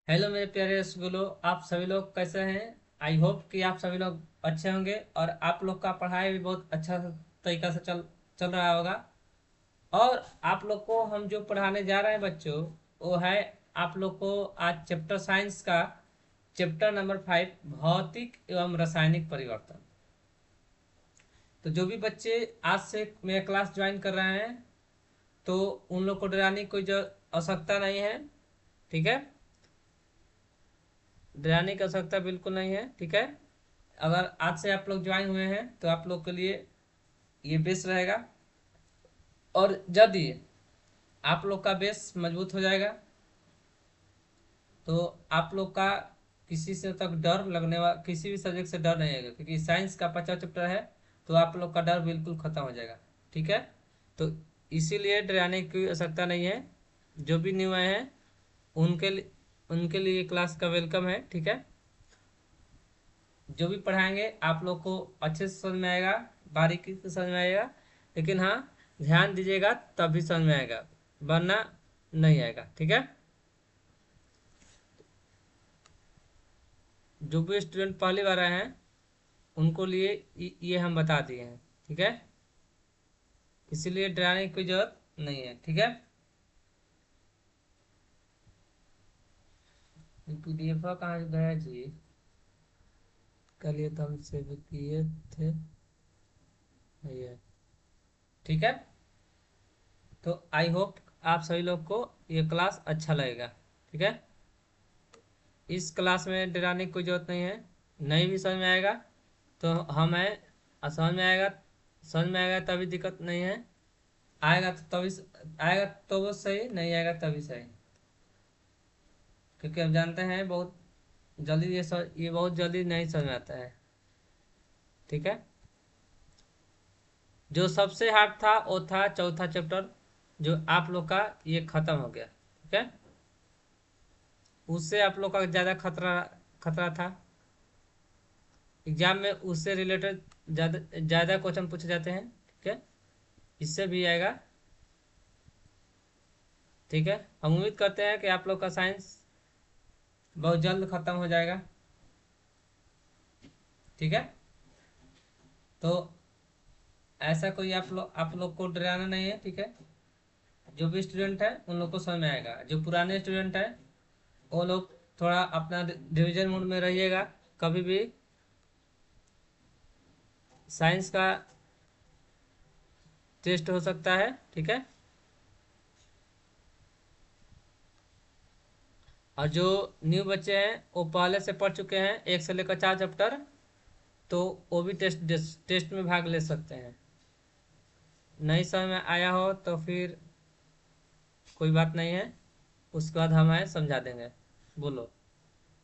Hello मेरे प्यारे रसगुल्लो। आप सभी लोग कैसे हैं? आई होप कि आप सभी लोग अच्छे होंगे और आप लोग का पढ़ाई भी बहुत अच्छा तरीका से चल चल रहा होगा। और आप लोग को हम जो पढ़ाने जा रहे हैं बच्चों, वो है आप लोग को आज चैप्टर साइंस का चैप्टर नंबर 5, भौतिक एवं रासायनिक परिवर्तन। तो जो भी बच्चे आज से मेरा क्लास ज्वाइन कर रहे हैं, तो उन लोग को डराने की कोई आवश्यकता नहीं है। ठीक है, डराने की आवश्यकता बिल्कुल नहीं है। ठीक है, अगर आज से आप लोग ज्वाइन हुए हैं तो आप लोग के लिए ये बेस रहेगा। और यदि आप लोग का बेस मजबूत हो जाएगा तो आप लोग का किसी से तक डर लगने वाला, किसी भी सब्जेक्ट से डर नहीं आएगा, क्योंकि साइंस का 50 चैप्टर है। तो आप लोग का डर बिल्कुल खत्म हो जाएगा। ठीक है, तो इसीलिए डराने की आवश्यकता नहीं है। जो भी न्यू आए हैं उनके लिए क्लास का वेलकम है। ठीक है, जो भी पढ़ाएंगे आप लोग को अच्छे से समझ में आएगा, बारीकी से समझ में आएगा। लेकिन हाँ, ध्यान दीजिएगा तब भी समझ में आएगा, वरना नहीं आएगा। ठीक है, जो भी स्टूडेंट पहली बार आए हैं उनको लिए ये हम बता दिए हैं। ठीक है, इसीलिए डराने की कोई जरूरत नहीं है। ठीक है, पीडीएफ कहाँ गया जी? कल ये तो हम सेव किए थे। ये ठीक है, तो आई होप आप सभी लोग को ये क्लास अच्छा लगेगा। ठीक है, इस क्लास में डराने की कोई जरूरत नहीं है। नहीं भी समझ में आएगा तो हमें समझ में आएगा, समझ में आएगा तभी दिक्कत नहीं है। आएगा तो तभी, आएगा तो वो सही, नहीं आएगा तभी सही। क्योंकि हम जानते हैं बहुत जल्दी ये बहुत जल्दी नहीं समझ में आता है। ठीक है, जो सबसे हार्ड था वो था चौथा चैप्टर, जो आप लोग का ये खत्म हो गया। ठीक है, उससे आप लोग का ज़्यादा खतरा खतरा था। एग्जाम में उससे रिलेटेड ज़्यादा ज़्यादा क्वेश्चन पूछे जाते हैं। ठीक है, इससे भी आएगा। ठीक है, हम उम्मीद करते हैं कि आप लोग का साइंस बहुत जल्द खत्म हो जाएगा। ठीक है, तो ऐसा कोई आप लोग को डराना नहीं है। ठीक है, जो भी स्टूडेंट है उन लोग को समझ में आएगा। जो पुराने स्टूडेंट है वो लोग थोड़ा अपना रिविजन मोड में रहिएगा। कभी भी साइंस का टेस्ट हो सकता है। ठीक है, और जो न्यू बच्चे हैं वो पहले से पढ़ चुके हैं 1 से लेकर 4 चैप्टर, तो वो भी टेस्ट में भाग ले सकते हैं। नहीं समझ में आया हो तो फिर कोई बात नहीं है, उसके बाद हम आए समझा देंगे। बोलो,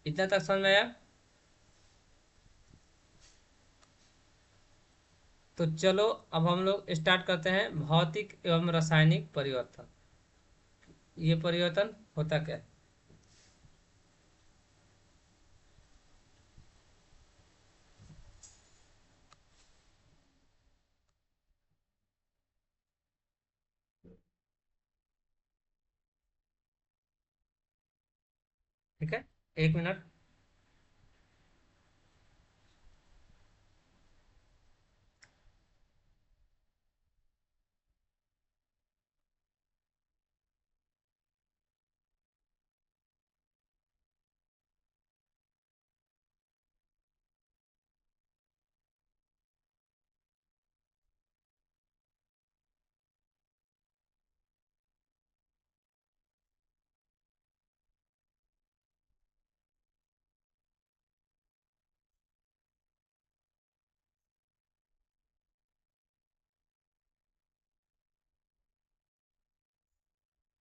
इतना तक समझ में आया? तो चलो अब हम लोग स्टार्ट करते हैं भौतिक एवं रासायनिक परिवर्तन। ये परिवर्तन होता क्या है? ठीक है, 1 मिनट।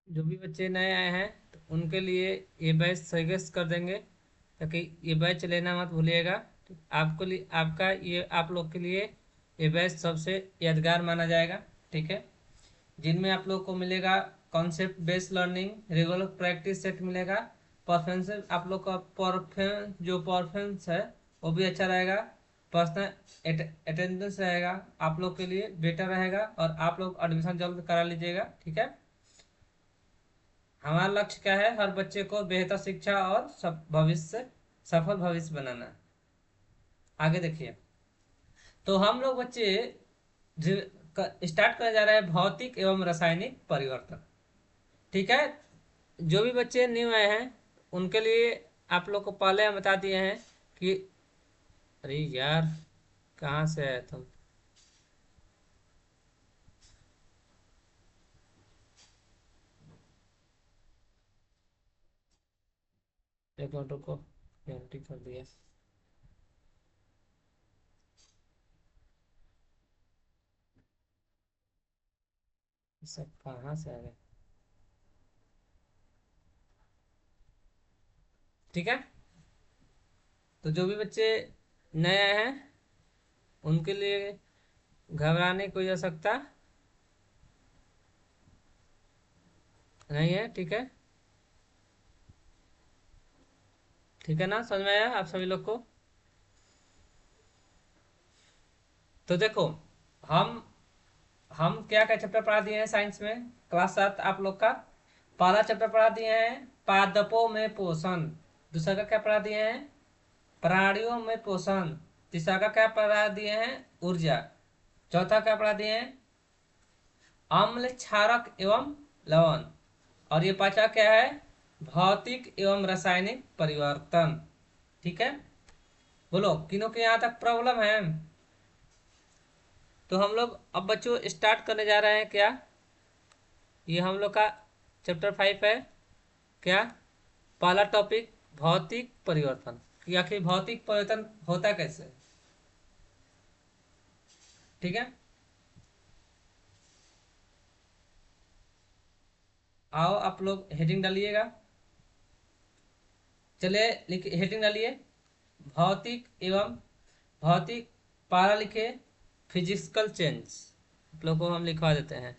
जो भी बच्चे नए आए हैं तो उनके लिए ये बैच सजेस्ट कर देंगे, ताकि ये बैच लेना मत भूलिएगा। आपको लिए आपका ये आप लोग के लिए ये बैच सबसे यादगार माना जाएगा। ठीक है, जिनमें आप लोग को मिलेगा concept based learning, regular practice set मिलेगा, परफॉर्मेंस आप लोग का परफॉर्मेंस जो परफॉर्मेंस है वो भी अच्छा रहेगा, पर्सनल अटेंडेंस रहेगा, आप लोग के लिए बेटर रहेगा और आप लोग एडमिशन जल्द करा लीजिएगा। ठीक है, हमारा लक्ष्य क्या है? हर बच्चे को बेहतर शिक्षा और सफल भविष्य बनाना। आगे देखिए। तो हम लोग बच्चे स्टार्ट करने जा रहे हैं भौतिक एवं रासायनिक परिवर्तन। ठीक है। जो भी बच्चे न्यू आए हैं उनके लिए आप लोग को पहले हम बता दिए हैं कि, अरे यार, कहाँ से आए तुम? एक मिनट रुको, एंट्री कर दिया। सब कहाँ से आ गए? ठीक है। तो जो भी बच्चे नए आए हैं उनके लिए घबराने की कोई आवश्यकता नहीं है। ठीक है। ठीक है ना, समझ में आया आप सभी लोग को? तो देखो, हम हम क्या क्या चैप्टर पढ़ा दिए हैं साइंस में, क्लास 7 आप लोग का। पहला चैप्टर पढ़ा दिए हैं पादपों में पोषण। दूसरा का क्या पढ़ा दिए हैं? प्राणियों में पोषण। तीसरा का क्या पढ़ा दिए हैं? ऊर्जा। चौथा क्या पढ़ा दिए हैं? अम्ल क्षारक एवं लवण। और ये पांचवा क्या है? भौतिक एवं रासायनिक परिवर्तन। ठीक है। बोलो, किन्हों के यहाँ तक प्रॉब्लम है? तो हम लोग अब बच्चों स्टार्ट करने जा रहे हैं क्या? ये हम लोग का चैप्टर 5 है। क्या? पहला टॉपिक भौतिक परिवर्तन, कि आखिर भौतिक परिवर्तन होता कैसे। ठीक है। आओ आप लोग हेडिंग डालिएगा। चलिए लिखिए, हेडिंग डालिए। भौतिक एवं भौतिक, पारा लिखे फिजिकल चेंज। आप लोग को हम लिखवा देते हैं।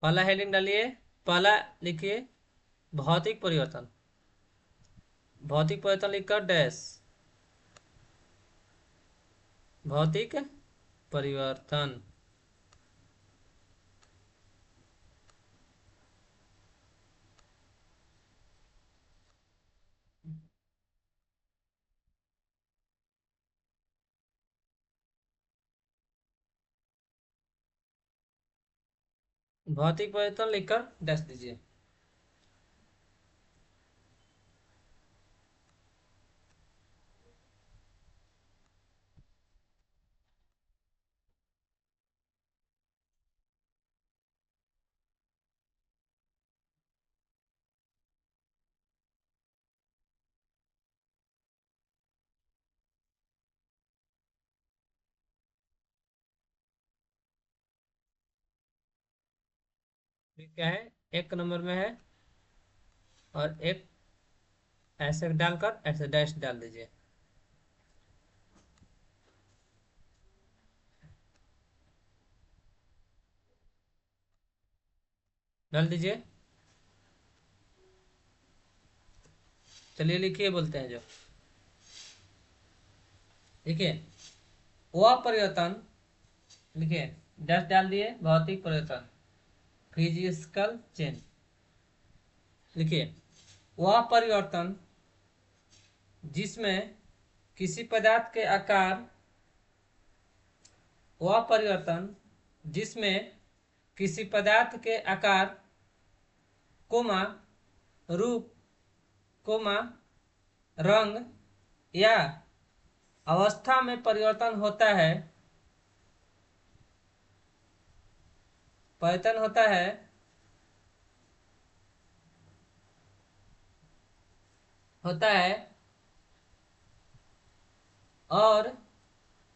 पहला हेडिंग डालिए। पहला लिखिए भौतिक परिवर्तन। भौतिक परिवर्तन लिखकर डैश, भौतिक परिवर्तन। भौतिक परिवर्तन लिखकर डैश दीजिए। फिर क्या है? एक नंबर में है, और एक ऐसे डालकर ऐसे डैश डाल दीजिए। डाल दीजिए। चलिए लिखिए, बोलते हैं जो। देखिए, वह परिवर्तन, लिखिए, डैश डाल दिए, भौतिक परिवर्तन फिजिकल चेंज। लिखिए, वह परिवर्तन जिसमें किसी पदार्थ के आकार, वह परिवर्तन जिसमें किसी पदार्थ के आकार, कोमा, रूप, कोमा, रंग या अवस्था में परिवर्तन होता है होता है और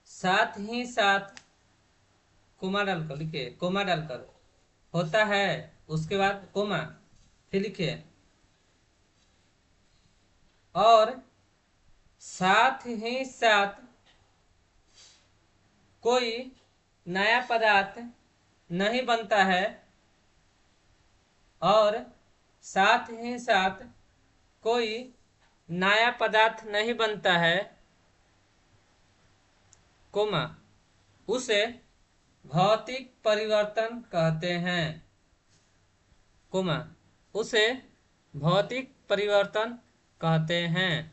साथ ही साथ, कोमा डालकर लिखिए, कोमा डालकर होता है, उसके बाद कोमा, फिर लिखिए, और साथ ही साथ कोई नया पदार्थ नहीं बनता है और साथ ही साथ कोई नया पदार्थ नहीं बनता है, कोमा, उसे भौतिक परिवर्तन कहते हैं, कोमा, उसे भौतिक परिवर्तन कहते हैं।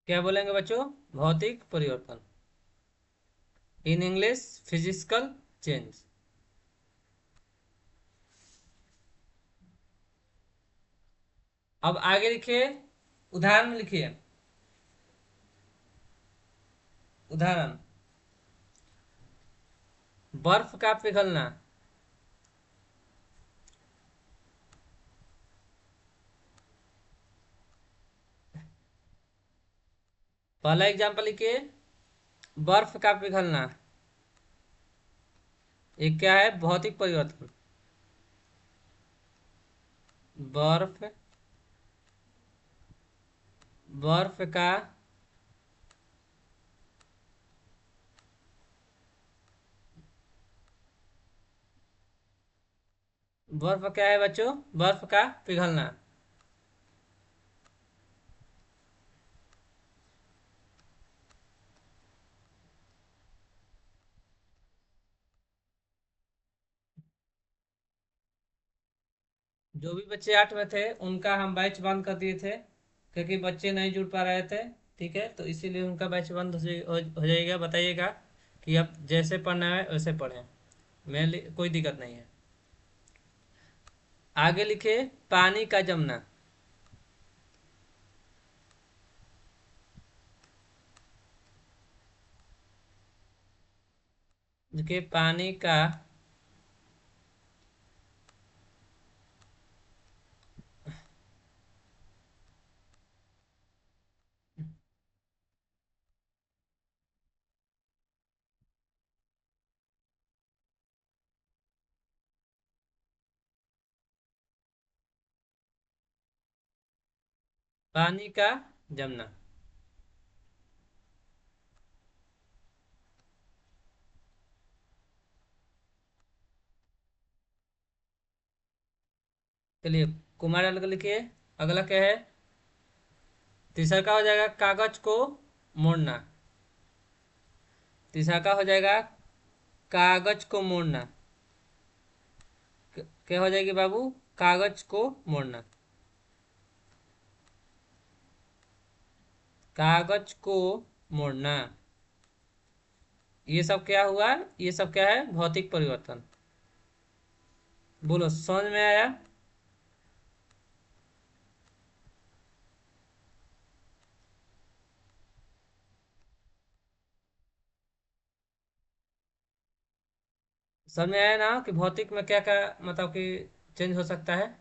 क्या बोलेंगे बच्चों? भौतिक परिवर्तन, इन इंग्लिश फिजिकल चेंज। अब आगे लिखिए, उदाहरण लिखिए। उदाहरण, बर्फ का पिघलना। पहला एग्जाम्पल लिखिए, बर्फ का पिघलना। ये क्या है? भौतिक परिवर्तन। बर्फ, बर्फ का, बर्फ क्या है बच्चों? बर्फ का पिघलना। जो भी बच्चे 8 में थे उनका हम बैच बंद कर दिए थे, क्योंकि बच्चे नहीं जुड़ पा रहे थे। ठीक है, तो इसीलिए उनका बैच बंद हो जाएगा। बताइएगा कि अब जैसे पढ़ना है वैसे पढ़ें, कोई दिक्कत नहीं है। आगे लिखे, पानी का जमना। देखिए, पानी का, पानी का जमना। चलिए, कुमार अलग लिखिए। अगला क्या है? तीसरा का हो जाएगा कागज को मोड़ना। तीसरा का हो जाएगा कागज को मोड़ना। क्या हो जाएगी बाबू? कागज को मोड़ना। कागज को मोड़ना। ये सब क्या हुआ? ये सब क्या है? भौतिक परिवर्तन। बोलो, समझ में आया? समझ में आया ना कि भौतिक में क्या क्या मतलब कि चेंज हो सकता है?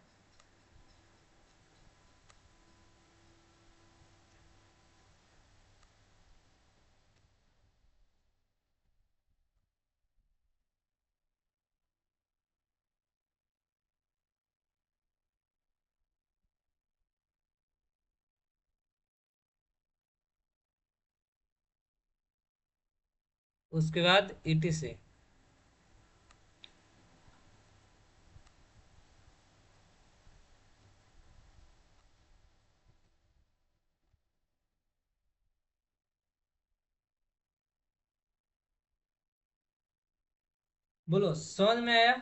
उसके बाद ईटी से। बोलो, समझ में आया?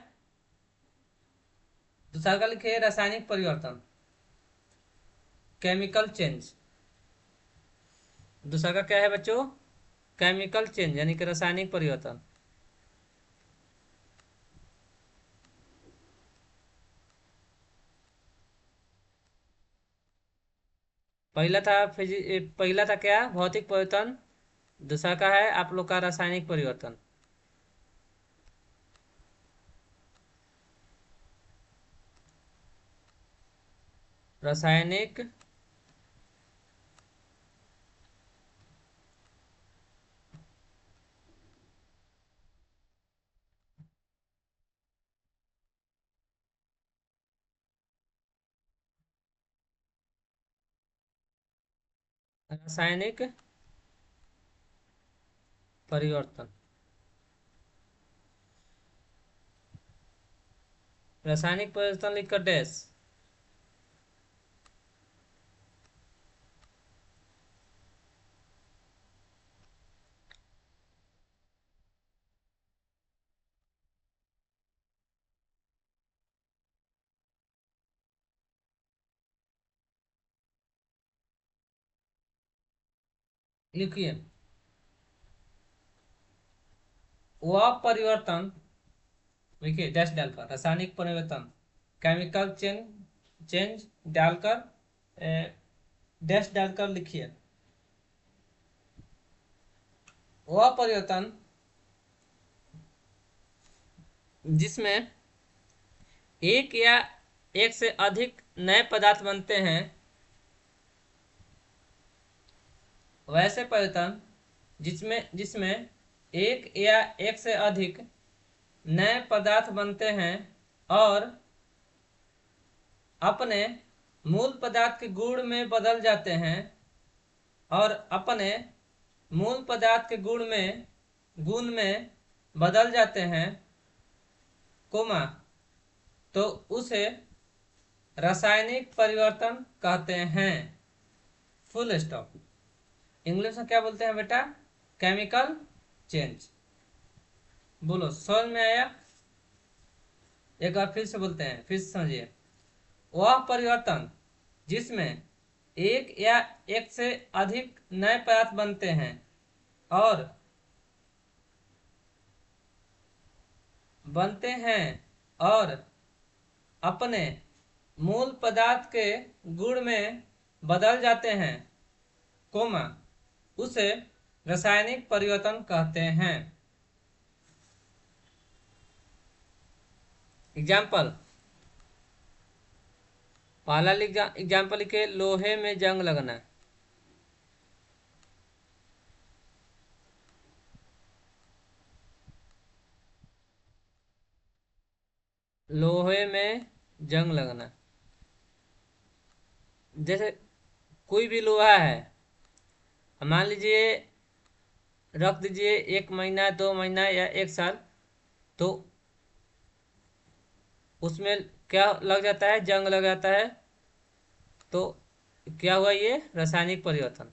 दूसरा का लिखिए, रासायनिक परिवर्तन, केमिकल चेंज। दूसरा का क्या है बच्चों? केमिकल चेंज, यानी कि रासायनिक परिवर्तन। पहला था क्या? भौतिक परिवर्तन। दूसरा का है आप लोग का रासायनिक परिवर्तन। रासायनिक रासायनिक परिवर्तन। रासायनिक परिवर्तन लिखकर डैश। लिखिए, वह परिवर्तन, देखिए डैश डालकर रासायनिक परिवर्तन, केमिकल चेंज, चेंज डालकर डैश डालकर लिखिए, वह परिवर्तन जिसमें एक या एक से अधिक नए पदार्थ बनते हैं, वैसे परिवर्तन जिसमें जिसमें एक या एक से अधिक नए पदार्थ बनते हैं और अपने मूल पदार्थ के गुण में बदल जाते हैं, और अपने मूल पदार्थ के गुण में बदल जाते हैं, कोमा, तो उसे रासायनिक परिवर्तन कहते हैं। Full stop. इंग्लिश में क्या बोलते हैं बेटा? Chemical change. बोलो, समझ में आया? एक बार फिर से बोलते हैं, फिर से समझिए। वह परिवर्तन जिसमें एक या एक से अधिक नए पदार्थ बनते हैं और अपने मूल पदार्थ के गुण में बदल जाते हैं, कोमा, उसे रासायनिक परिवर्तन कहते हैं। एग्जाम्पल, पहला एग्जाम्पल लिखे, लोहे में जंग लगना। लोहे में जंग लगना, जैसे कोई भी लोहा है, मान लीजिए रख दीजिए 1 महीना 2 महीना या 1 साल, तो उसमें क्या लग जाता है? जंग लग जाता है। तो क्या हुआ? ये रासायनिक परिवर्तन।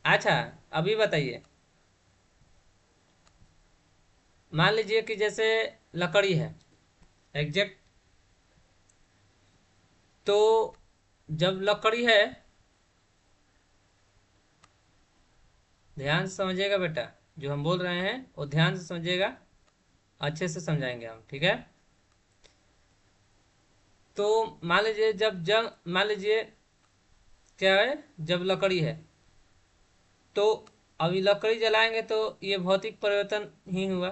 अच्छा, अभी बताइए, मान लीजिए कि जैसे लकड़ी है एग्जैक्ट, तो जब लकड़ी है, ध्यान से समझिएगा बेटा, जो हम बोल रहे हैं वो ध्यान से समझिएगा, अच्छे से समझाएंगे हम, ठीक है? तो मान लीजिए क्या है, जब लकड़ी है तो अभी लकड़ी जलाएंगे तो ये भौतिक परिवर्तन ही हुआ,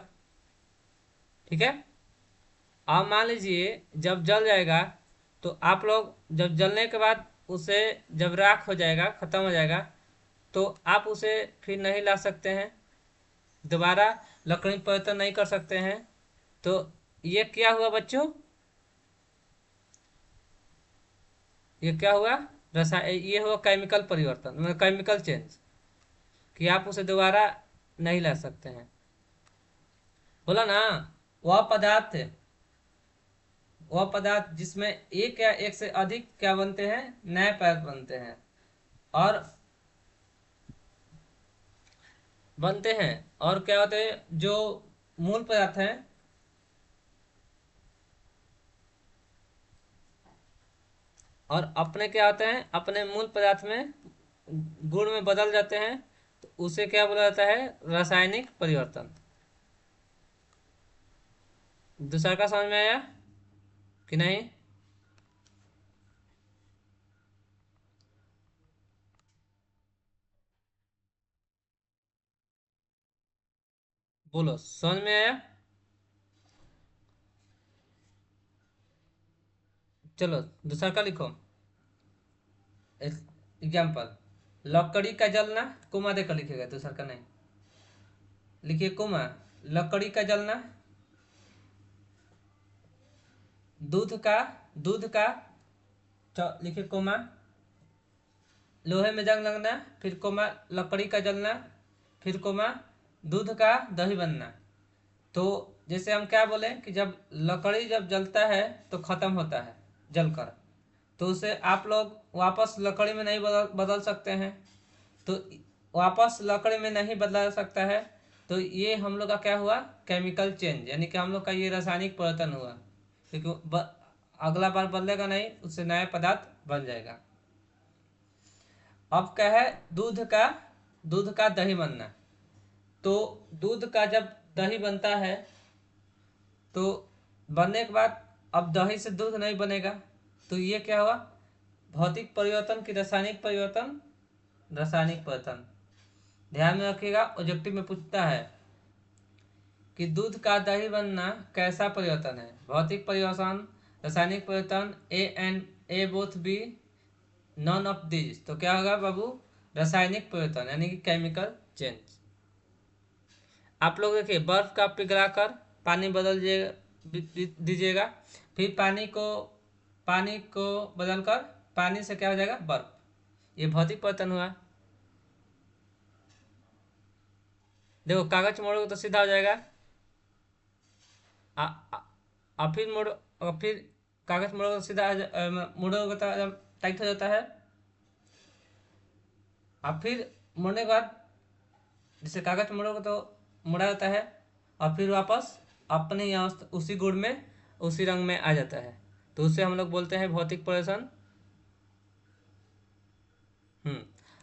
ठीक है? अब मान लीजिए जब जल जाएगा, तो आप लोग जब जलने के बाद उसे, जब राख हो जाएगा, खत्म हो जाएगा, तो आप उसे फिर नहीं ला सकते हैं, दोबारा लकड़ी परिवर्तन नहीं कर सकते हैं। तो ये क्या हुआ बच्चों? ये क्या हुआ? ये हुआ केमिकल परिवर्तन, मतलब केमिकल चेंज, कि आप उसे दोबारा नहीं ला सकते हैं। बोला ना, वह पदार्थ जिसमें एक या एक से अधिक क्या बनते हैं? नए पदार्थ और बनते हैं और क्या होते हैं? जो मूल पदार्थ हैं, और अपने क्या होते हैं? अपने मूल पदार्थ में गुण में बदल जाते हैं, तो उसे क्या बोला जाता है? रासायनिक परिवर्तन। दूसरा का समझ में आया कि नहीं? बोलो, समझ में आया? चलो दूसरा का लिखो। एग्जाम्पल, लकड़ी का जलना, कुमा देकर लिखेगा, दूसरा का नहीं। लिखिए कुमा, लकड़ी का जलना, दूध का, लिखिए कुमा, लोहे में जंग लगना, फिर कोमा लकड़ी का जलना, फिर कोमा दूध का दही बनना। तो जैसे हम क्या बोले कि जब लकड़ी जब जलता है तो खत्म होता है जलकर, तो उसे आप लोग वापस लकड़ी में नहीं बदल बदल सकते हैं। तो वापस लकड़ी में नहीं बदला सकता है, तो ये हम लोग का क्या हुआ, केमिकल चेंज, यानी कि हम लोग का ये रासायनिक परिवर्तन हुआ, क्योंकि अगला बार बदलेगा नहीं, उससे नया पदार्थ बन जाएगा। अब क्या है, दूध का दही बनना। तो दूध का जब दही बनता है तो बनने के बाद अब दही से दूध नहीं बनेगा, तो ये क्या हुआ, भौतिक परिवर्तन की रासायनिक परिवर्तन। ध्यान में रखिएगा, ऑब्जेक्टिव में पूछता है कि दूध का दही बनना कैसा परिवर्तन है, भौतिक परिवर्तन, रासायनिक परिवर्तन, A and A both B, none of this. तो क्या होगा बाबू, रासायनिक परिवर्तन यानी कि केमिकल चेंज। आप लोग देखिए, बर्फ का पिघलाकर पानी बदल दीजिएगा, फिर पानी को बदलकर पानी से क्या हो जाएगा, बर्फ। ये भौतिक परिवर्तन हुआ। देखो, कागज मोड़ोगे तो सीधा हो जाएगा, आ, आ, आ फिर मोड़ और फिर कागज मोड़ोगे तो सीधा मोड़ोगे तो टाइट हो जाता है। और फिर मोड़ने के बाद जैसे कागज मोड़ोगे तो मोड़ा जाता है, और फिर वापस अपने ही अवस्था उसी गुण में उसी रंग में आ जाता है, तो उसे हम लोग बोलते हैं भौतिक परिवर्तन। हम्म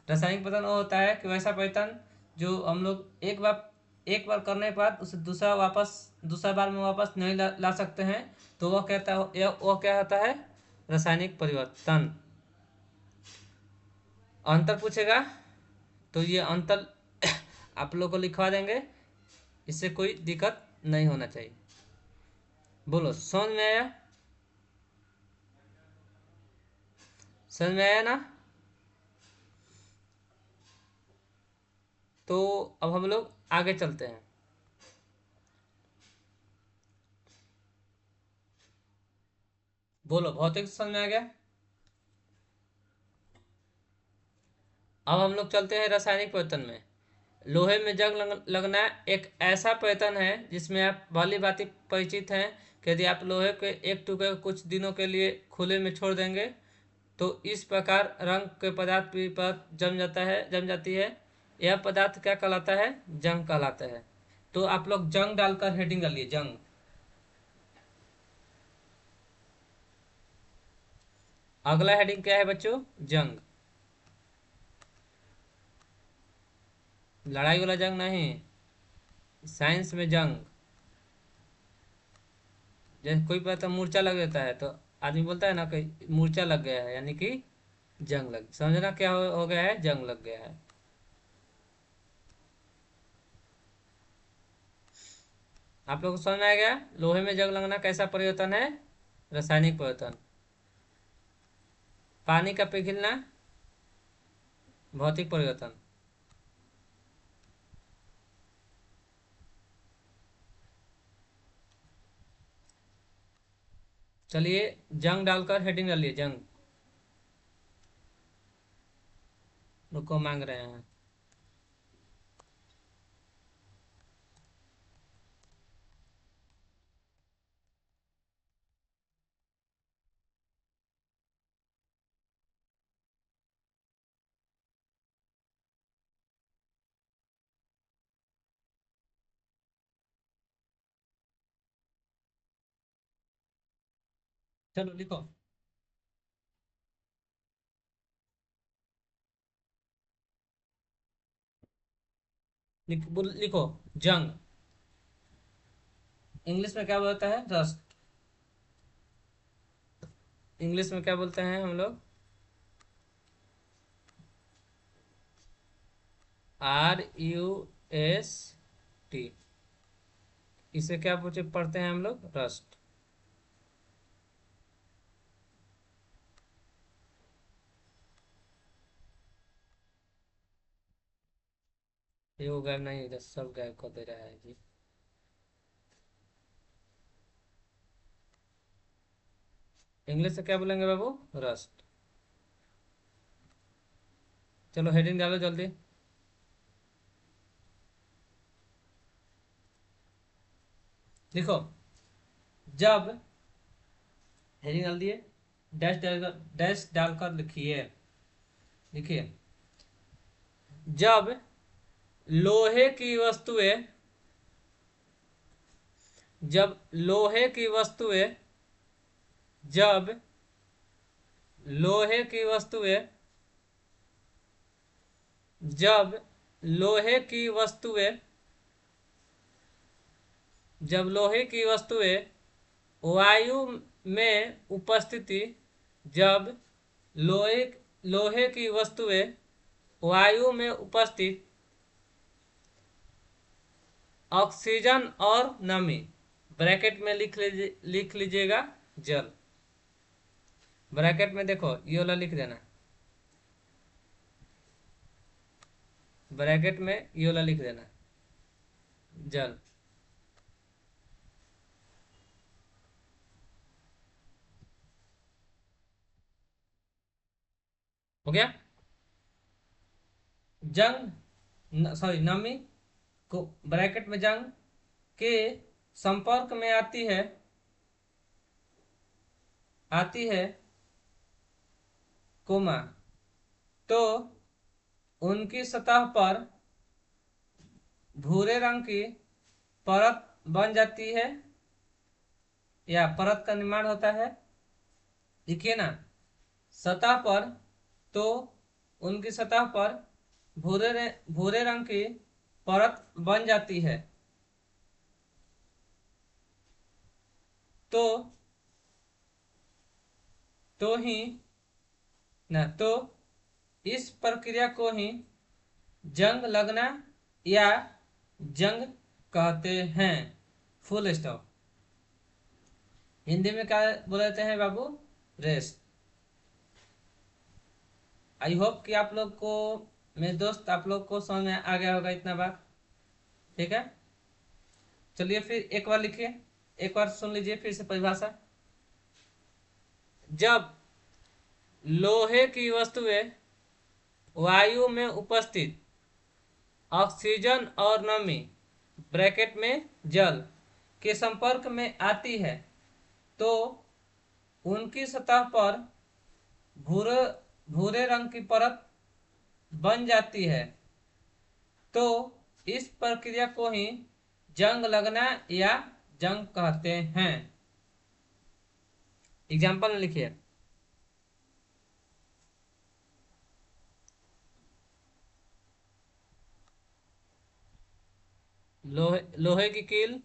रासायनिक परिवर्तन वो होता है कि वैसा परिवर्तन जो हम लोग एक बार करने के बाद उसे दूसरा बार में वापस नहीं ला सकते हैं, तो वो क्या होता है, रासायनिक परिवर्तन। अंतर पूछेगा तो ये अंतर आप लोग को लिखवा देंगे, इससे कोई दिक्कत नहीं होना चाहिए। बोलो, समझ में आया? समझ में आया ना? तो अब हम लोग आगे चलते हैं। बोलो, भौतिक समझ में आ गया? अब हम लोग चलते हैं रासायनिक परिवर्तन में। लोहे में जंग लगना एक ऐसा परिवर्तन है जिसमें आप भली भांति परिचित हैं कि यदि आप लोहे के एक टुकड़े को कुछ दिनों के लिए खुले में छोड़ देंगे तो इस प्रकार रंग के पदार्थ भी पर जम जाती है। यह पदार्थ क्या कहलाता है, जंग कहलाता है। तो आप लोग जंग डालकर हेडिंग डालिए, जंग। अगला हेडिंग क्या है बच्चों, जंग। लड़ाई वाला जंग नहीं, साइंस में जंग। जैसे कोई पता मूर्छा लग जाता है तो आदमी बोलता है ना कि मूर्छा लग गया है, यानी कि जंग लग, समझना क्या हो गया है, जंग लग गया है। आप लोग को समझ में आ गया, लोहे में जंग लगना कैसा परिवर्तन है, रासायनिक परिवर्तन। पानी का पिघलना, भौतिक परिवर्तन। चलिए, जंग डालकर हेडिंग डालिए, जंग। रुको, मांग रहे हैं। चलो लिखो, लिखो, जंग। इंग्लिश में क्या बोलता है, रस्ट। इंग्लिश में क्या बोलते हैं हम लोग, RUST। इसे क्या पूछे पढ़ते हैं हम लोग, रस्ट। ये वो गायब नहीं, इधर सब गायब कर दे रहा है जी। इंग्लिश से क्या बोलेंगे बाबू, रस्ट। चलो हेडिंग डालो जल्दी। देखो, जब हेडिंग डाल दिए, डैश डालकर लिखिए। लिखिए, जब लोहे की वस्तुएं जब लोहे की वस्तुएं जब लोहे की वस्तुएं जब लोहे की वस्तुएं जब लोहे की वस्तुएं वायु में उपस्थिति जब लोहे लोहे की वस्तुएं वायु में उपस्थित ऑक्सीजन और नमी, ब्रैकेट में लिख लीजिएगा जल। ब्रैकेट में देखो ये वाला लिख देना, ब्रैकेट में ये वाला लिख देना जल। हो गया। जंग सॉरी नमी को ब्रैकेट में जंग के संपर्क में आती है कोमा, तो उनकी सतह पर भूरे रंग की परत बन जाती है या परत का निर्माण होता है। देखिए ना, सतह पर, तो उनकी सतह पर भूरे रंग की परत बन जाती है। तो तो ही ना तो इस प्रक्रिया को ही जंग लगना या जंग कहते हैं। Full stop. हिंदी में क्या बोलते हैं बाबू? रेस्ट। आई होप कि आप लोग को, मेरे दोस्त, आप लोग को समझ में आ गया होगा इतना बात। ठीक है, चलिए फिर एक बार लिखिए, एक बार सुन लीजिए फिर से परिभाषा। जब लोहे की वस्तुएं वायु में उपस्थित ऑक्सीजन और नमी, ब्रैकेट में जल, के संपर्क में आती है, तो उनकी सतह पर भूरे भूरे रंग की परत बन जाती है। तो इस प्रक्रिया को ही जंग लगना या जंग कहते हैं। एग्जाम्पल लिखिए। लोहे की कील।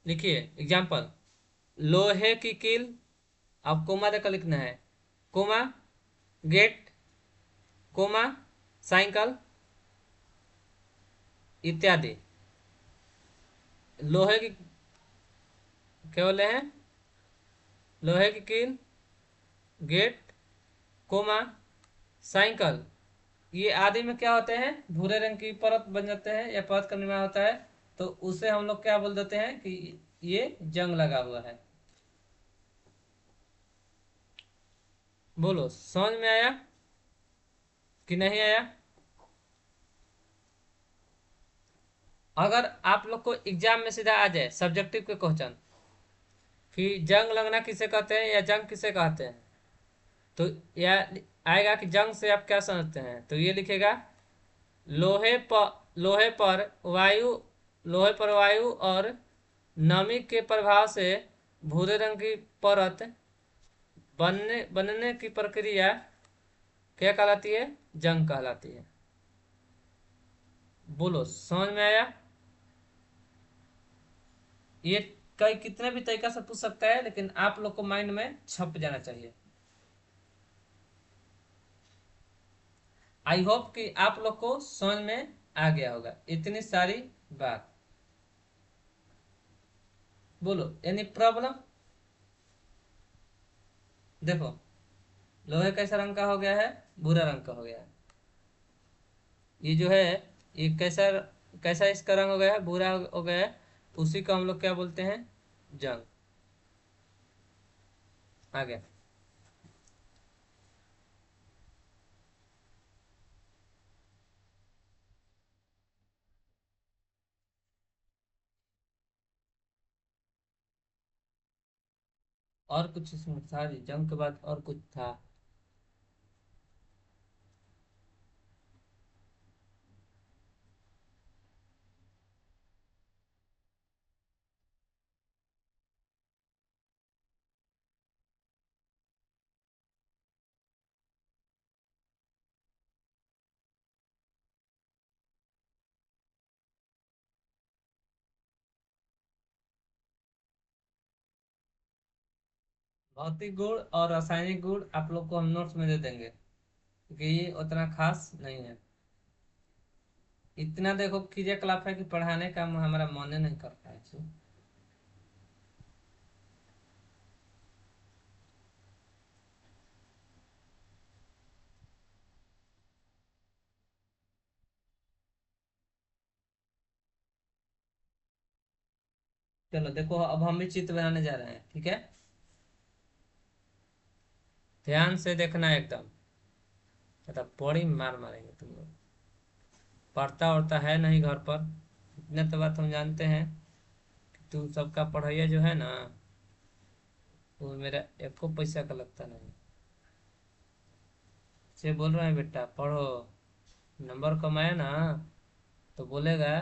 लिखिए एग्जाम्पल, लोहे की कील। अब कोमा देकर लिखना है। कोमा गेट, कोमा साइकिल इत्यादि। लोहे की क्या बोले हैं? लोहे की कील, गेट, कोमा साइकिल, ये आदि में क्या होते हैं? भूरे रंग की परत बन जाते हैं या परत का निर्माण होता है। तो उसे हम लोग क्या बोल देते हैं कि ये जंग लगा हुआ है। बोलो, समझ में आया कि नहीं आया? अगर आप लोग को एग्जाम में सीधा आ जाए सब्जेक्टिव के क्वेश्चन कि जंग लगना किसे कहते हैं या जंग किसे कहते हैं, तो यह आएगा कि जंग से आप क्या समझते हैं, तो ये लिखेगा लोहे पर वायु लोहे पर वायु और नमी के प्रभाव से भूरे रंग की परत बनने की प्रक्रिया क्या कहलाती है? जंग कहलाती है। बोलो, समझ में आया? ये कई कितने भी तरीका से पूछ सकता है, लेकिन आप लोग को माइंड में छप जाना चाहिए। आई होप कि आप लोग को समझ में आ गया होगा इतनी सारी बात। बोलो, एनी प्रॉब्लम? देखो, लोहे कैसा रंग का हो गया है? भूरा रंग का हो गया है। ये जो है, ये कैसा कैसा इसका रंग हो गया है? भूरा हो गया है। उसी को हम लोग क्या बोलते हैं? जंग। आ गया। और कुछ इसमें था जी, जंग के बाद और कुछ था। भौतिक गुण और रासायनिक गुण आप लोग को हम नोट्स में दे देंगे, क्योंकि ये उतना खास नहीं है। इतना देखो क्रियाकलाप है कि पढ़ाने का हमारा मन ही नहीं करता है जी। चलो देखो, अब हम भी चित्र बनाने जा रहे हैं, ठीक है। ध्यान से देखना है एकदम, तो बड़ी मार मारेंगे तुम लोग। पढ़ता वढ़ता है नहीं घर पर, इतने तो बात हम जानते हैं कि तुम सबका पढ़ाइया जो है ना, वो मेरा एको पैसा का लगता नहीं। से बोल रहे हैं बेटा पढ़ो, नंबर कमाए ना तो बोलेगा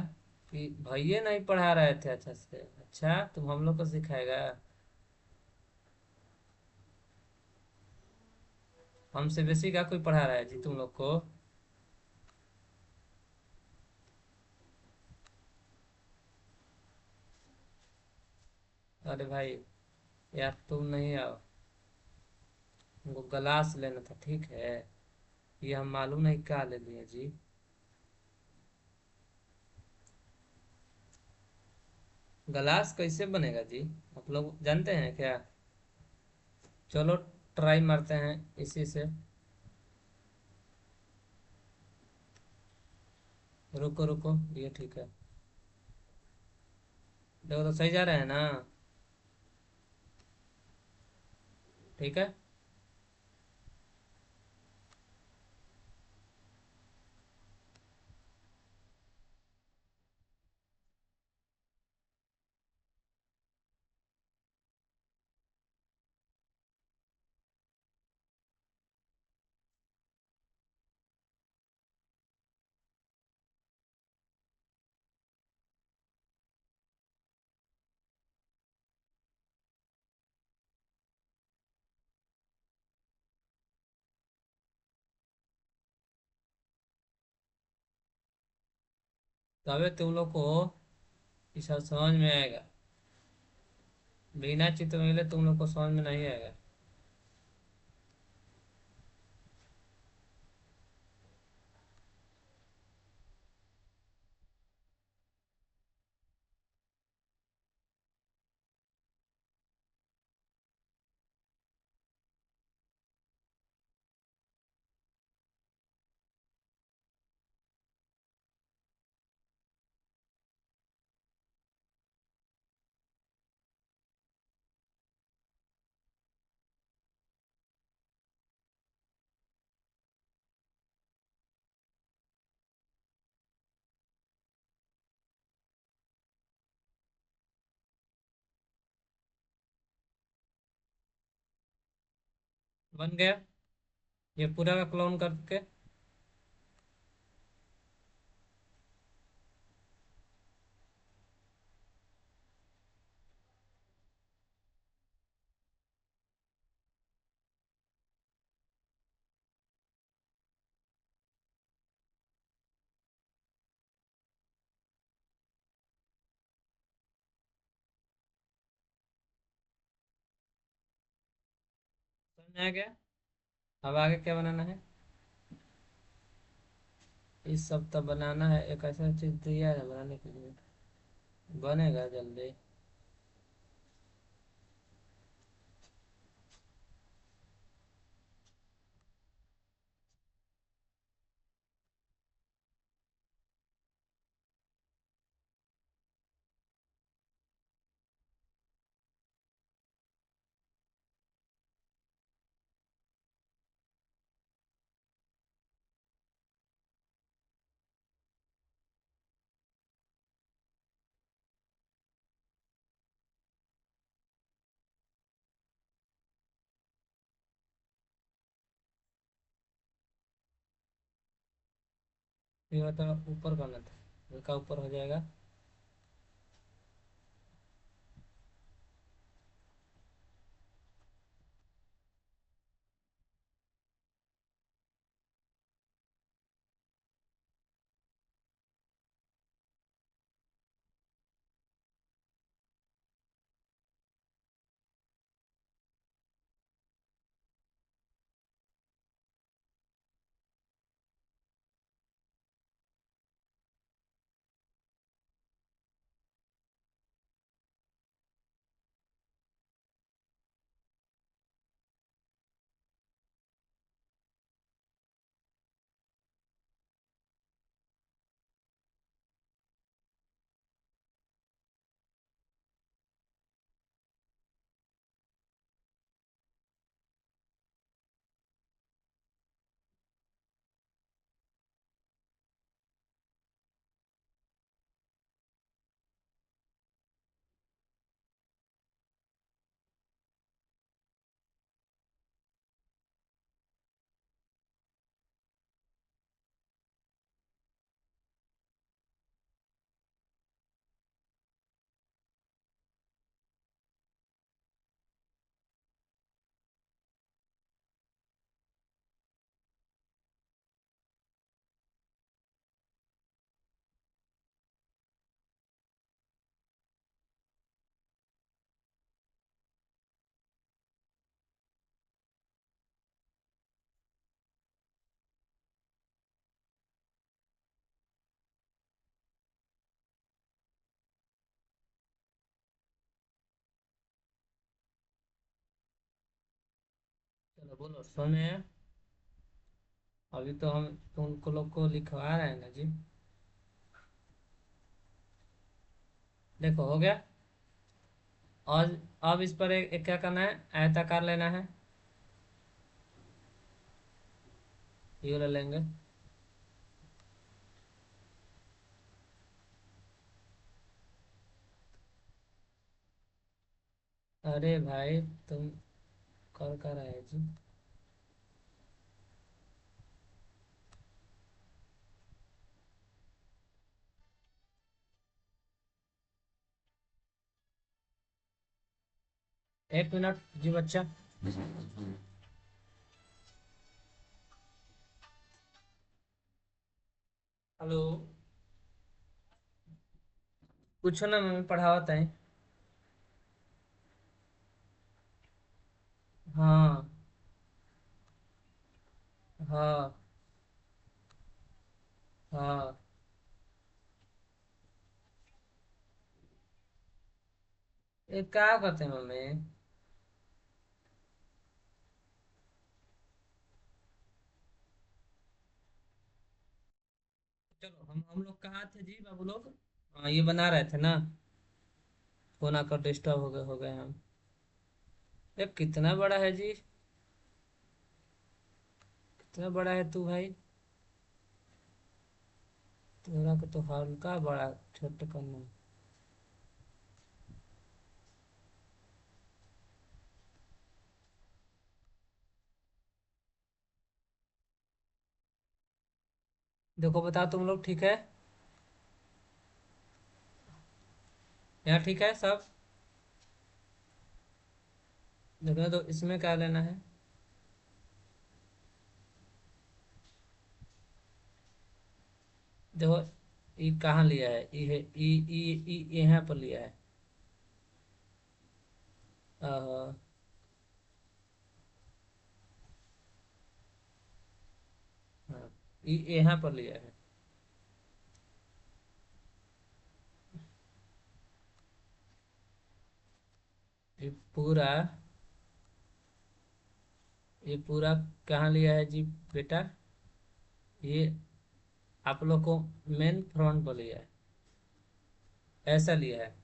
कि भैया नहीं पढ़ा रहे थे अच्छा से, अच्छा तुम हम लोग को सिखाएगा। हमसे बेसी का कोई पढ़ा रहा है जी तुम लोग को। अरे भाई, यार तुम नहीं आओ, हमको गलास लेना था, ठीक है। ये हम मालूम नहीं क्या ले लिए जी। गलास कैसे बनेगा जी, आप लोग जानते हैं क्या? चलो ट्राई मारते हैं इसी से। रुको रुको, ये ठीक है। देखो तो सही जा रहे हैं ना? ठीक है। तबे तुम लोग को ये सब समझ में आएगा। बिना चित्र मिले तुम लोग को समझ में नहीं आएगा। बन गया, ये पूरा का क्लोन करके। समझ में आ गया? अब आगे क्या बनाना है? इस सब तो बनाना है, एक ऐसा चीज दिया है बनाने के लिए, बनेगा जल्दी। ये बता, ऊपर करना था, हल्का ऊपर हो जाएगा। चलो बोलो, सोने हैं। अभी तो हम तुमको लोग को लिखवा रहे हैं ना जी। देखो हो गया। और अब इस पर एक क्या करना है, आयताकार लेना है। ये ले लेंगे। अरे भाई, तुम कर रहे जी। 1 मिनट जी बच्चा। हेलो। पूछो ना, मम्मी पढ़ावत है। हाँ। हाँ। हाँ। ये क्या करते हैं मम्मी? चलो, हम लोग कहाँ थे जी बाबू लोग? हाँ, ये बना रहे थे ना। फोन आकर डिस्टर्ब हो गए हम। ये कितना बड़ा है जी? कितना बड़ा है तू भाई? तेरा को तो हल्का बड़ा छोटा करना। देखो बताओ तुम लोग, ठीक है? यहाँ ठीक है सब? देखो तो इसमें क्या लेना है? देखो, ये कहाँ लिया है? ये है, ये यहाँ पर लिया है। हाँ। हाँ, ये यहाँ पर लिया है। ये पूरा, ये पूरा कहाँ लिया है जी बेटा? ये आप लोग को मेन फ्रंट पर लिया है। ऐसा लिया है।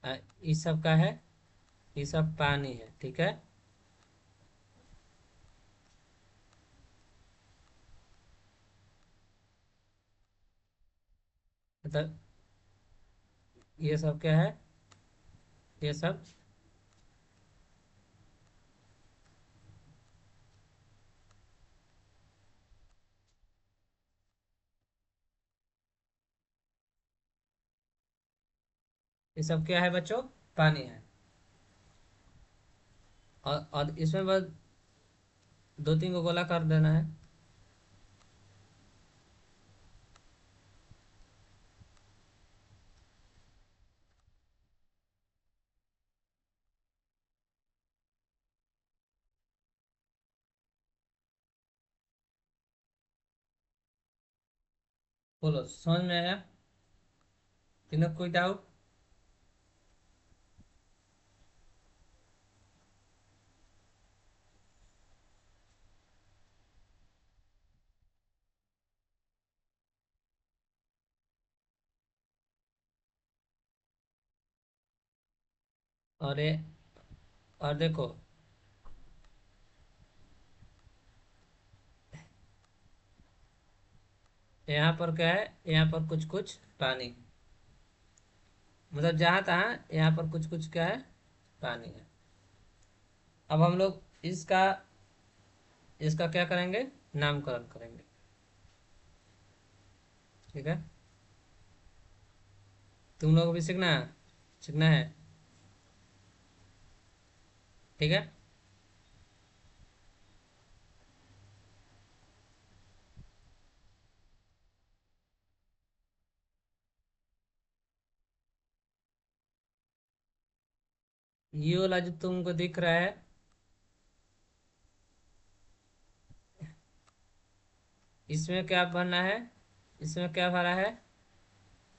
आ, ये सब का है। ये सब पानी है, ठीक है? मतलब ये सब क्या है? ये सब ये सब क्या है बच्चों? पानी है। और इसमें बस दो तीन को गोला कर देना है। बोलो, समझ में आया? तीनों कोई डाउट? और ये, और देखो, यहाँ पर क्या है? यहाँ पर कुछ कुछ पानी, मतलब जहाँ तहाँ यहाँ पर कुछ कुछ क्या है? पानी है। अब हम लोग इसका इसका क्या करेंगे? नामकरण करेंगे। ठीक है, तुम लोग भी सीखना सीखना है। ठीक है। ये वाला जो तुमको दिख रहा है, इसमें क्या भरना है? इसमें क्या भरा है?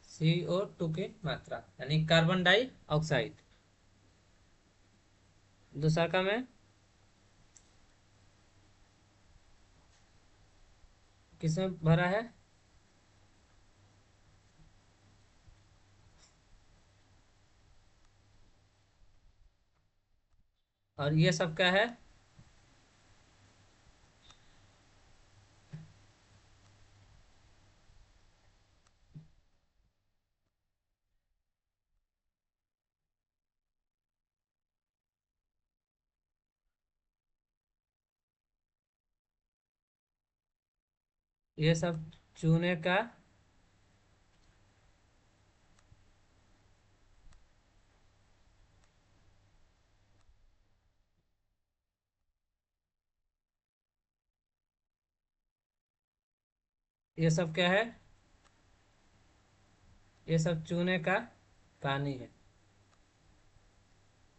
CO2 की मात्रा, यानी कार्बन डाइऑक्साइड। दूसरा का में किसमें भरा है? और ये सब क्या है? ये सब चूने का, ये सब क्या है? ये सब चूने का पानी है।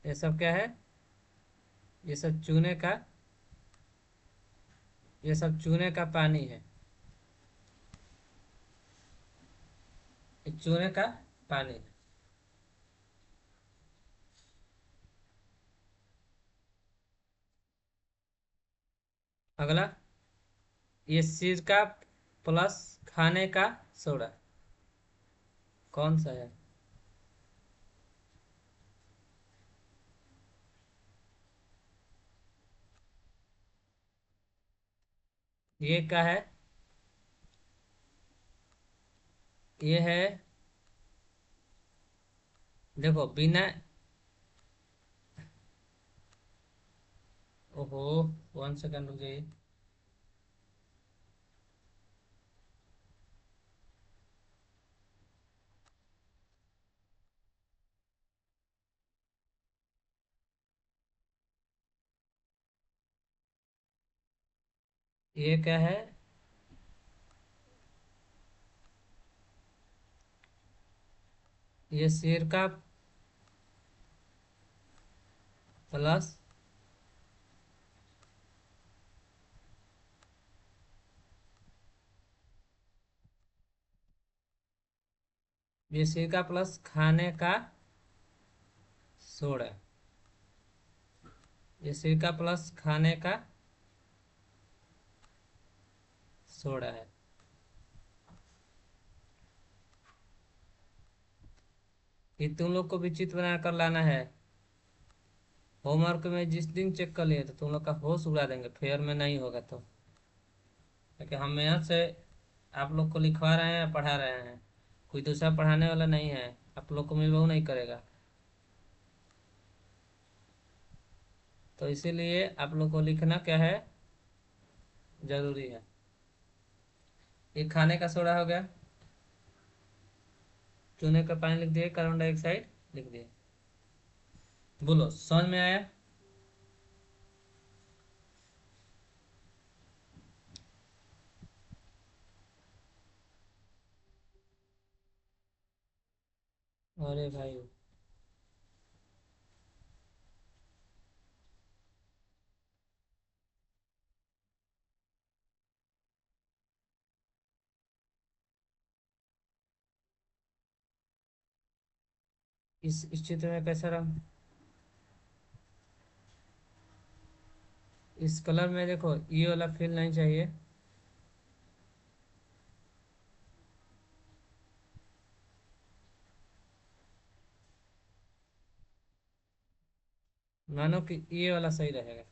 ये सब क्या है? ये सब चूने का, ये सब चूने का पानी है। ये चूने का पानी है। अगला, ये सिरका प्लस खाने का सोडा, कौन सा है? ये क्या है? ये है, देखो बिना, ओहो, 1 सेकंड रुक जाइए। ये क्या है? ये सिरका प्लस, ये सिरका प्लस खाने का सोडा, ये सिरका प्लस खाने का सोडा है। ये तुम लोग को भी चित्र बना कर लाना है। होमवर्क में जिस दिन चेक कर लिए तो तुम लोग का होश उड़ा देंगे, फेयर में नहीं होगा तो। क्योंकि हम मेहनत से आप लोग को लिखवा रहे हैं, पढ़ा रहे हैं, कोई दूसरा पढ़ाने वाला नहीं है। आप लोग को मिलवाऊ नहीं करेगा। तो इसीलिए आप लोग को लिखना क्या है? जरूरी है। ये खाने का सोडा हो गया, चूने का पानी लिख दिए, कार्बन डाइऑक्साइड। लिख दिए। बोलो समझ में आया? अरे भाई, इस चित्र में कैसा रंग? इस कलर में देखो, ये वाला फील नहीं चाहिए। मानो कि ये वाला सही रहेगा।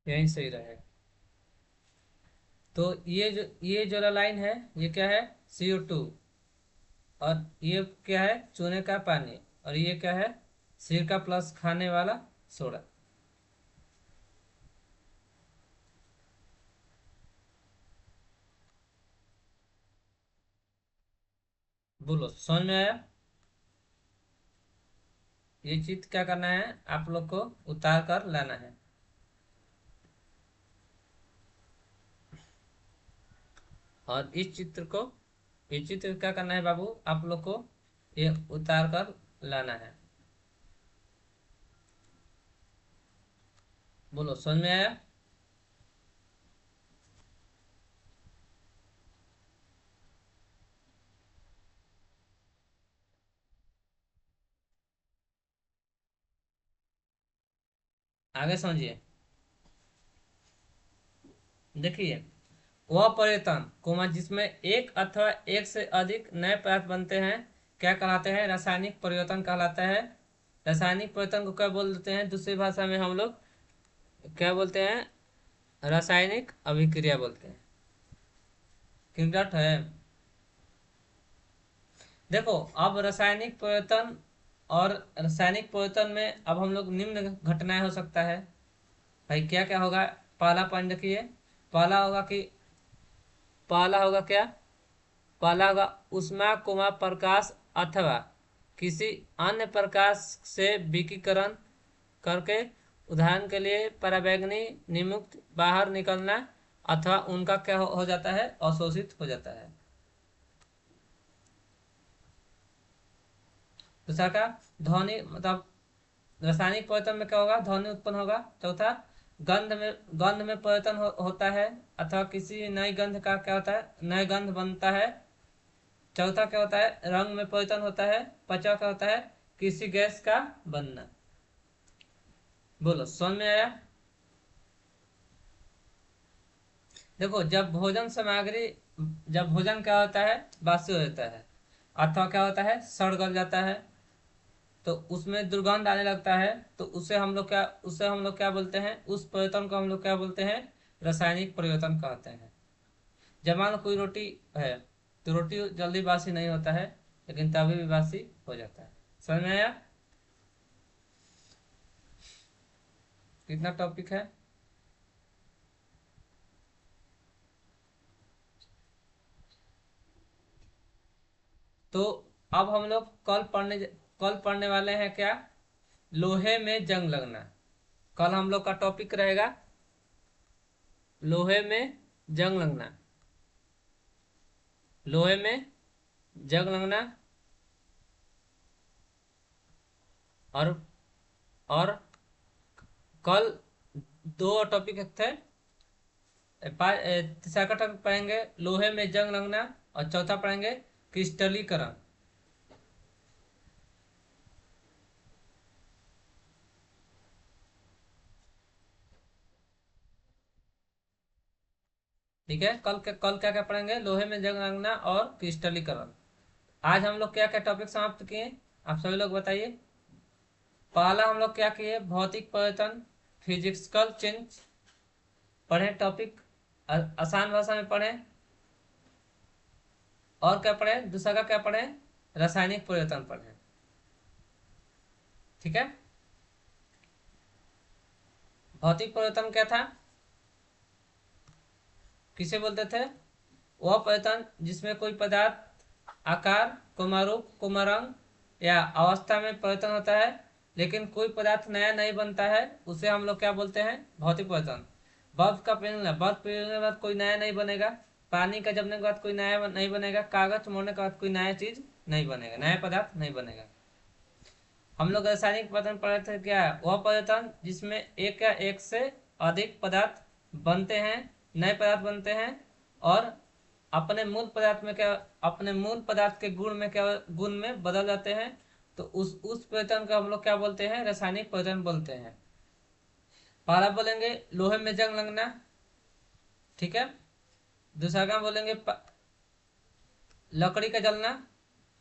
यही सही रहेगा। तो ये जो लाइन है, ये क्या है? CO2। और ये क्या है? चूने का पानी। और ये क्या है? सिरका प्लस खाने वाला सोडा। बोलो समझ में आया? ये चित्र क्या करना है, आप लोग को उतार कर लाना है। और इस चित्र क्या करना है बाबू, आप लोग को ये उतार कर लाना है। बोलो समझ में आया? आगे समझिए। देखिए, वह पर्यटन जिसमें एक अथवा एक से अधिक नए पदार्थ बनते हैं क्या कहलाते हैं? रासायनिक परिवर्तन कहलाता है। रासायनिक परिवर्तन को क्या बोल देते हैं दूसरी भाषा में हम लोग? क्या बोलते हैं? रासायनिक अभिक्रिया बोलते हैं। क्लियर है? देखो, अब रासायनिक परिवर्तन और रासायनिक परिवर्तन में अब हम लोग निम्न घटनाएं हो सकता है। भाई क्या क्या होगा? पहला पॉइंट देखिए। पहला होगा कि पहला होगा क्या? पहला होगा ऊष्मा कुमा प्रकाश अथवा किसी अन्य प्रकाश से विकिरण करके, उदाहरण के लिए पराबैंगनी निर्मुक्त बाहर निकलना, अथवा उनका क्या हो जाता है? अवशोषित हो जाता है। दूसरा का ध्वनि, मतलब रासायनिक परिवर्तन में क्या होगा? ध्वनि उत्पन्न होगा। चौथा, गंध में परिवर्तन होता है, अथवा किसी नई गंध का क्या होता है? नए गंध बनता है। चौथा क्या होता है? रंग में परिवर्तन होता है। पांचवा क्या होता है? किसी गैस का बनना। बोलो समझ में आया? देखो, जब भोजन क्या होता है? बासी हो जाता है, अथवा क्या होता है? सड़ गल जाता है, तो उसमें दुर्गंध आने लगता है। तो उसे हम लोग क्या बोलते हैं? उस परिवर्तन को हम लोग क्या बोलते हैं? रासायनिक परिवर्तन कहते हैं। जब मान लो कोई रोटी है, तो रोटी जल्दी बासी नहीं होता है, लेकिन तभी भी बासी हो जाता है। समझ में आया? कितना टॉपिक है? तो अब हम लोग कल पढ़ने वाले हैं क्या? लोहे में जंग लगना। कल हम लोग का टॉपिक रहेगा लोहे में जंग लगना। लोहे में जंग लगना। और और कल दो टॉपिक थे। तीसरा का टॉपिक पढ़ेंगे लोहे में जंग लगना, और चौथा पढ़ेंगे क्रिस्टलीकरण। ठीक है? कल क्या क्या पढ़ेंगे? लोहे में जंग लगना और क्रिस्टलीकरण। आज हम लोग क्या क्या टॉपिक समाप्त किए? आप सभी लोग बताइए। पहला हम लोग क्या किए? भौतिक परिवर्तन, फिजिक्सकल चेंज पढ़े टॉपिक, आसान भाषा में पढ़े। और क्या पढ़े? दूसरा का क्या पढ़े? रासायनिक परिवर्तन पढ़े। ठीक है? भौतिक परिवर्तन क्या था? किसे बोलते थे? वह परिवर्तन जिसमें कोई पदार्थ आकार, रूप, रंग या अवस्था में परिवर्तन होता है, लेकिन कोई पदार्थ नया नहीं बनता है, उसे हम लोग क्या बोलते हैं? भौतिक परिवर्तन। बर्फ का पिघलना, बर्फ पिघलने के बाद कोई नया नहीं बनेगा, पानी का जमने के बाद कोई नया नहीं बनेगा, कागज मोड़ने के बाद कोई नया चीज नहीं बनेगा, नया पदार्थ नहीं बनेगा। हम लोग रासायनिक परिवर्तन पढ़े थे, क्या है वह परिवर्तन जिसमें एक या एक से अधिक पदार्थ बनते हैं, नए पदार्थ बनते हैं, और अपने मूल पदार्थ में क्या, अपने मूल पदार्थ के गुण में क्या, गुण में बदल जाते हैं। तो उस परिवर्तन को हम लोग क्या बोलते हैं? रासायनिक परिवर्तन बोलते हैं। पहला बोलेंगे लोहे में जंग लगना, ठीक है। दूसरा का बोलेंगे लकड़ी का जलना,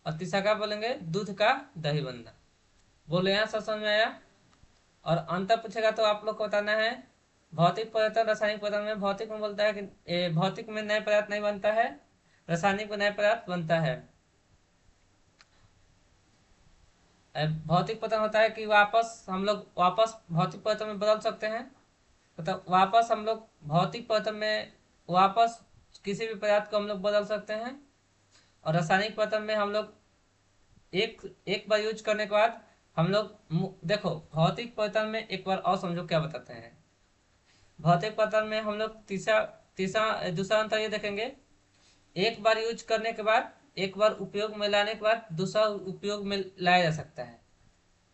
और तीसरा का बोलेंगे दूध का दही बनना। बोलो यहाँ सब समझ में आया? और अंतर पूछेगा तो आप लोग को बताना है भौतिक परिवर्तन रासायनिक परिवर्तन में। भौतिक में बोलता है कि भौतिक में नए पदार्थ नहीं बनता है, रासायनिक में नए पदार्थ बनता है। भौतिक परिवर्तन होता है कि वापस हम लोग वापस भौतिक परिवर्तन में बदल सकते हैं, मतलब वापस हम लोग भौतिक परिवर्तन में वापस किसी भी पदार्थ को हम लोग बदल सकते हैं। और रासायनिक परिवर्तन में हम लोग एक एक बार यूज करने के बाद हम लोग देखो, भौतिक परिवर्तन में एक बार और समझो क्या बताते हैं। भौतिक परिवर्तन में हम लोग तीसरा तीसरा दूसरा अंतर ये देखेंगे, एक बार यूज करने के बाद, एक बार उपयोग में लाने के बाद दूसरा उपयोग में लाया जा सकता है।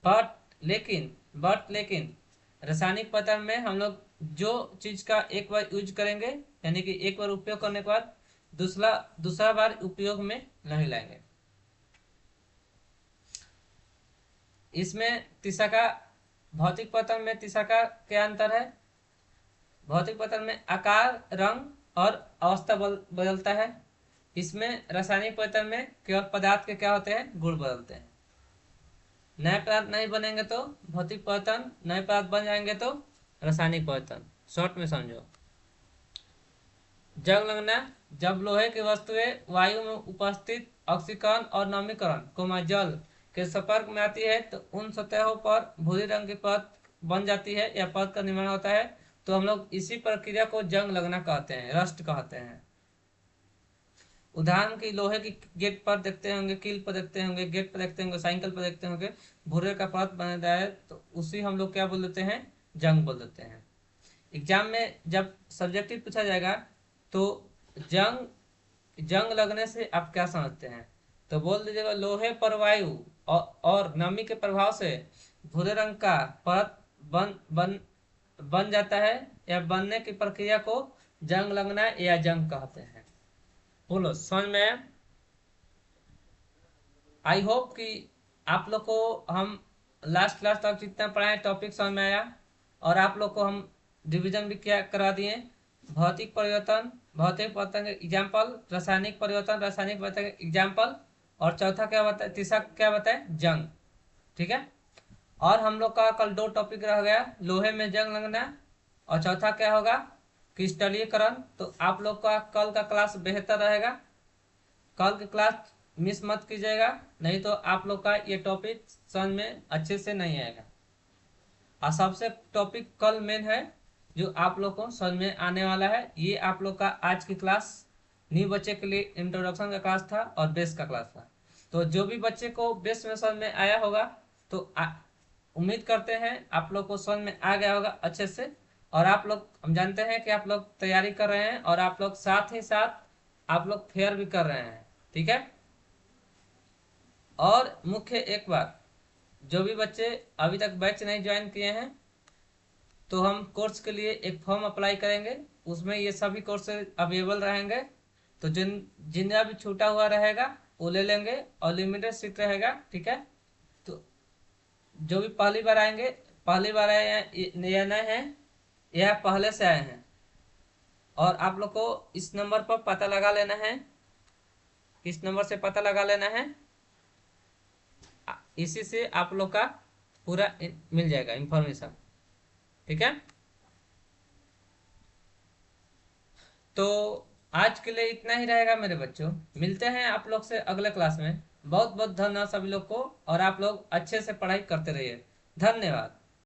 बट लेकिन रासायनिक परिवर्तन में हम लोग जो चीज का एक बार यूज करेंगे, यानी कि एक बार उपयोग करने के बाद दूसरा बार उपयोग में नहीं लाएंगे। इसमें तीसरा का, भौतिक परिवर्तन में तीसरा का क्या अंतर है? भौतिक परिवर्तन में आकार, रंग और अवस्था बदलता है। इसमें रासायनिक परिवर्तन में केवल पदार्थ के क्या होते हैं? गुण बदलते हैं। नए पदार्थ नहीं बनेंगे तो भौतिक परिवर्तन, नए पदार्थ बन जाएंगे तो रासायनिक परिवर्तन। शॉर्ट में समझो। जंग लगना, जब लोहे की वस्तुएं वायु में उपस्थित ऑक्सीकरण और नमीकरण जल के संपर्क में आती है तो उन सतहों पर भूरी रंग की परत बन जाती है या परत का निर्माण होता है। तो हम लोग इसी प्रक्रिया को जंग लगना कहते हैं, रस्ट कहते हैं। उदाहरण की लोहे की गेट पर देखते होंगे, कील पर देखते होंगे, गेट पर देखते होंगे, साइकिल पर देखते होंगे, भूरे का परत बन जाता है तो उसी हम लोग क्या बोल देते हैं? जंग बोल देते हैं। एग्जाम में जब सब्जेक्टिव पूछा जाएगा तो जंग लगने से आप क्या समझते हैं? तो बोल दीजिएगा लोहे पर वायु और नमी के प्रभाव से भूरे रंग का परत बन जाता है, या बनने की प्रक्रिया को जंग लगना या जंग कहते हैं। बोलो समझ में? आई होप कि आप लोग को हम लास्ट क्लास तक जितना पढ़ाए टॉपिक समझ में आया, और आप लोग को हम डिवीजन भी क्या करा दिए। भौतिक परिवर्तन के एग्जाम्पल, रासायनिक परिवर्तन के एग्जाम्पल, और चौथा क्या बताए, तीसरा क्या बताए? जंग। ठीक है। और हम लोग का कल 2 टॉपिक रह गया, लोहे में जंग लगना, और चौथा क्या होगा? क्रिस्टलीकरण। तो आप लोग का कल का क्लास बेहतर रहेगा, कल की क्लास मिस मत कीजिएगा, नहीं तो आप लोग का ये टॉपिक समझ में अच्छे से नहीं आएगा। और सबसे टॉपिक कल मेन है जो आप लोग को समझ में आने वाला है। ये आप लोग का आज की क्लास न्यू बच्चे के लिए इंट्रोडक्शन का क्लास था और बेस का क्लास था। तो जो भी बच्चे को बेस में समझ में आया होगा तो उम्मीद करते हैं आप लोग को समझ में आ गया होगा अच्छे से। और आप लोग, हम जानते हैं कि आप लोग तैयारी कर रहे हैं, और आप लोग साथ ही साथ आप लोग फेयर भी कर रहे हैं। ठीक है। और मुख्य एक बात, जो भी बच्चे अभी तक बैच नहीं ज्वाइन किए हैं तो हम कोर्स के लिए एक फॉर्म अप्लाई करेंगे, उसमें ये सभी कोर्सेज अवेलेबल रहेंगे। तो जिनका भी छूटा हुआ रहेगा वो ले लेंगे, और लिमिटेड सीट रहेगा। ठीक है। तो जो भी पहली बार आएंगे, पहली बार आए या नए हैं या पहले से आए हैं, और आप लोग को इस नंबर पर पता लगा लेना है, इस नंबर से पता लगा लेना है, इसी से आप लोग का पूरा मिल जाएगा इंफॉर्मेशन। ठीक है। तो आज के लिए इतना ही रहेगा मेरे बच्चों, मिलते हैं आप लोग से अगले क्लास में। बहुत बहुत धन्यवाद सभी लोग को, और आप लोग अच्छे से पढ़ाई करते रहिए। धन्यवाद।